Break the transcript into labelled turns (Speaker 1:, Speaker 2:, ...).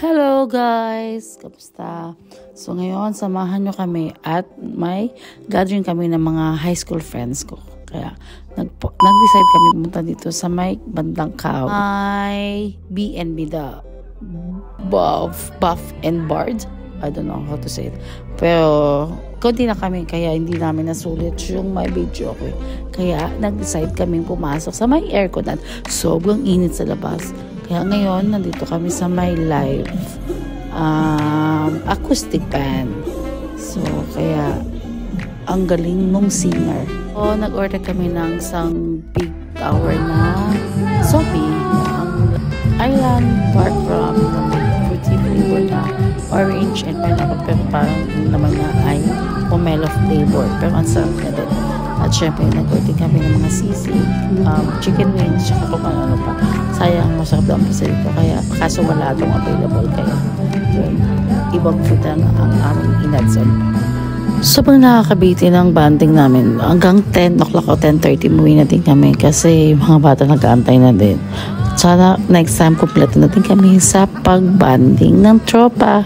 Speaker 1: Hello guys! Kamusta? So ngayon, samahan nyo kami at may gathering kami ng mga high school friends ko. Kaya nag-decide kami pumunta dito sa may bandang Kaw. May B&B, the Buff and Bard. I don't know how to say it. Pero konti na kami kaya hindi namin nasulit yung may video ko. Kaya nag-decide kami pumasok sa may aircon at sobrang init sa labas. Kaya ngayon, nandito kami sa my live acoustic band. So, kaya ang galing nung singer. So, nag-order kami ng isang big tower na soapy. Ang Island Park Rum na fruity flavor na orange and pineapple. Pero parang naman nga ay pomelo flavor. Pero ang sarap na din. At syempre, nag-order kami ng mga sisig, chicken wings, tsaka kung ano pa. Sayang, masarap daw ang pizza dito. Kaya, kaso wala itong available. Kaya, yun, ibang food ang aming inadson. Sobrang nakakabiti ng banding namin. Hanggang 10 o'clock o 10:30 muwi na din kami kasi mga bata nag-aantay na din. Sana next time, kompleto na din kami sa pagbanding ng tropa.